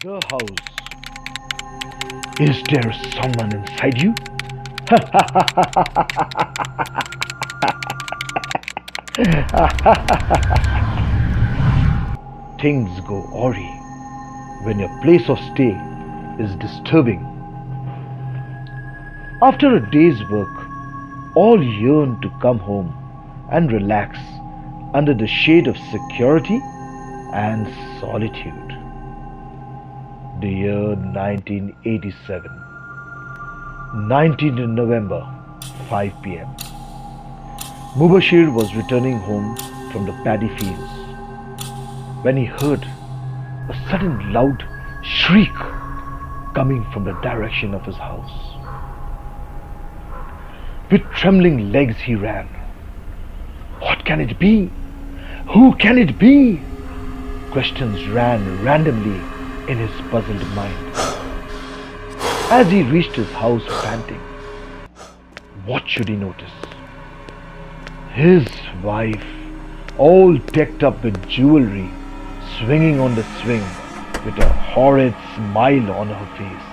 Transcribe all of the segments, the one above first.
The house. Is there someone inside you? Things go awry when your place of stay is disturbing. After a day's work, all yearn to come home and relax under the shade of security and solitude. The year 1987, 19th November, 5 p.m. Mubashir was returning home from the paddy fields when he heard a sudden loud shriek coming from the direction of his house. With trembling legs he ran. What can it be? Who can it be? Questions ran randomly in his puzzled mind. As he reached his house panting, what should he notice? His wife, all decked up with jewelry, swinging on the swing with a horrid smile on her face.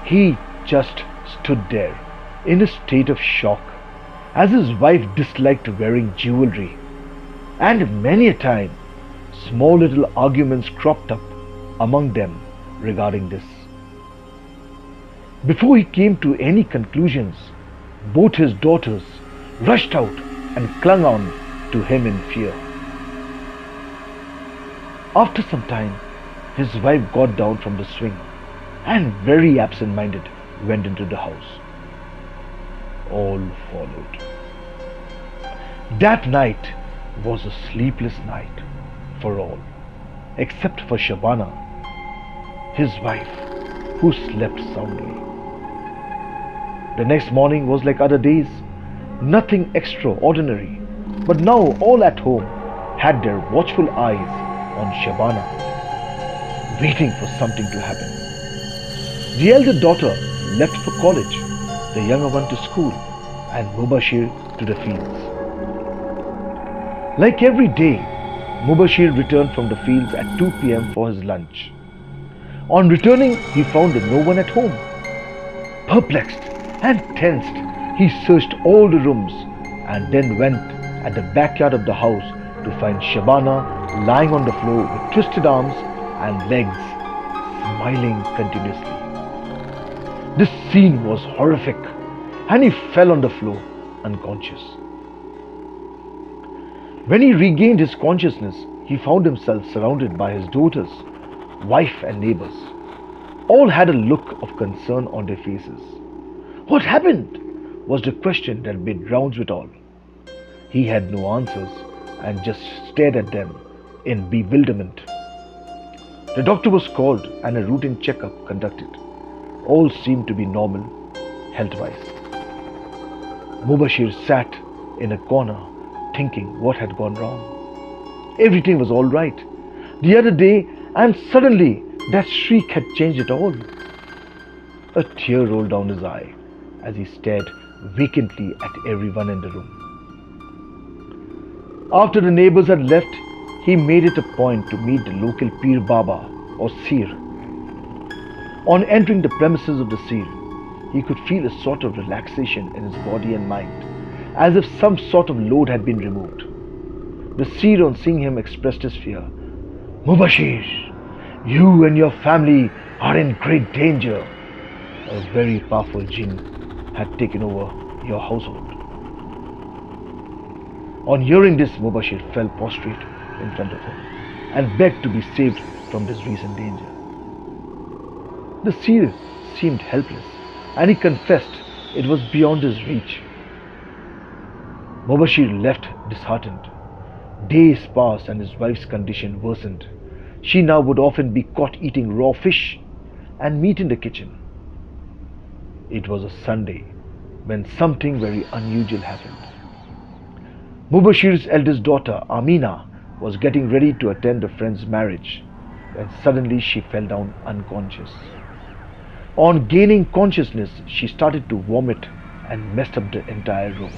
He just stood there in a state of shock, as his wife disliked wearing jewelry, and many a time small little arguments cropped up among them regarding this. Before he came to any conclusions, both his daughters rushed out and clung on to him in fear. After some time, his wife got down from the swing and, very absent-minded, went into the house. All followed. That night was a sleepless night for all, except for Shabana, his wife, who slept soundly. The next morning was like other days, nothing extraordinary, but now all at home had their watchful eyes on Shabana, waiting for something to happen. The elder daughter left for college, the younger one to school, and Mubashir to the fields. Like every day, Mubashir returned from the fields at 2 p.m. for his lunch. On returning, he found no one at home. Perplexed and tensed, he searched all the rooms and then went at the backyard of the house to find Shabana lying on the floor with twisted arms and legs, smiling continuously. This scene was horrific, and he fell on the floor unconscious. When he regained his consciousness, he found himself surrounded by his daughters, wife and neighbors. All had a look of concern on their faces. What happened? Was the question that made rounds with all. He had no answers and just stared at them in bewilderment. The doctor was called and a routine checkup conducted. All seemed to be normal, health-wise. Mubashir sat in a corner thinking what had gone wrong. Everything was all right the other day, and suddenly that shriek had changed it all. A tear rolled down his eye as he stared vacantly at everyone in the room. After the neighbors had left, he made it a point to meet the local Pir Baba or Seer. On entering the premises of the Seer, he could feel a sort of relaxation in his body and mind, as if some sort of load had been removed. The Seer, on seeing him, expressed his fear. Mubashir, you and your family are in great danger. A very powerful jinn had taken over your household. On hearing this, Mubashir fell prostrate in front of him and begged to be saved from this recent danger. The Seer seemed helpless, and he confessed it was beyond his reach. Mubashir left disheartened. Days passed and his wife's condition worsened. She now would often be caught eating raw fish and meat in the kitchen. It was a Sunday when something very unusual happened. Mubashir's eldest daughter, Amina, was getting ready to attend a friend's marriage when suddenly she fell down unconscious. On gaining consciousness, she started to vomit and messed up the entire room,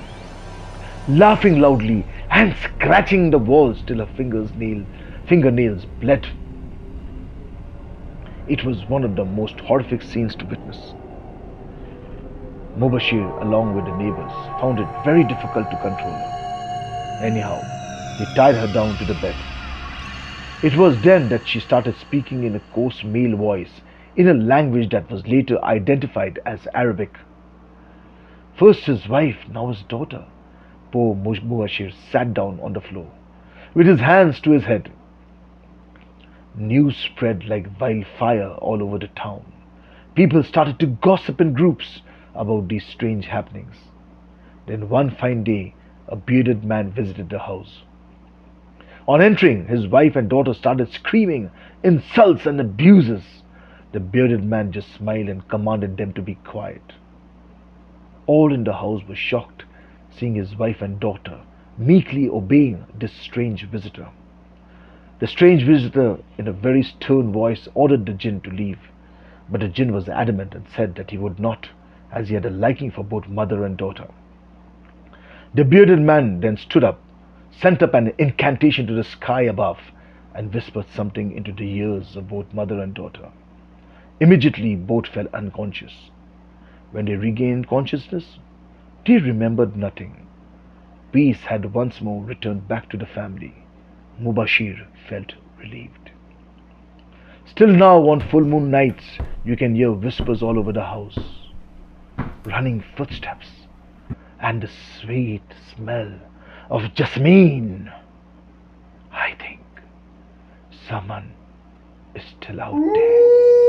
laughing loudly and scratching the walls till her fingernails bled. It was one of the most horrific scenes to witness. Mubashir, along with the neighbors, found it very difficult to control her. Anyhow, they tied her down to the bed. It was then that she started speaking in a coarse male voice in a language that was later identified as Arabic. First his wife, now his daughter. Poor Mubashir sat down on the floor, with his hands to his head. News spread like wildfire all over the town. People started to gossip in groups about these strange happenings. Then one fine day, a bearded man visited the house. On entering, his wife and daughter started screaming insults and abuses. The bearded man just smiled and commanded them to be quiet. All in the house were shocked, seeing his wife and daughter meekly obeying this strange visitor. The strange visitor, in a very stern voice, ordered the jinn to leave, but the jinn was adamant and said that he would not, as he had a liking for both mother and daughter. The bearded man then stood up, sent up an incantation to the sky above, and whispered something into the ears of both mother and daughter. Immediately, both fell unconscious. When they regained consciousness, they remembered nothing. Peace had once more returned back to the family. Mubashir felt relieved. Still now, on full moon nights, you can hear whispers all over the house, running footsteps, and the sweet smell of jasmine. I think someone is still out there.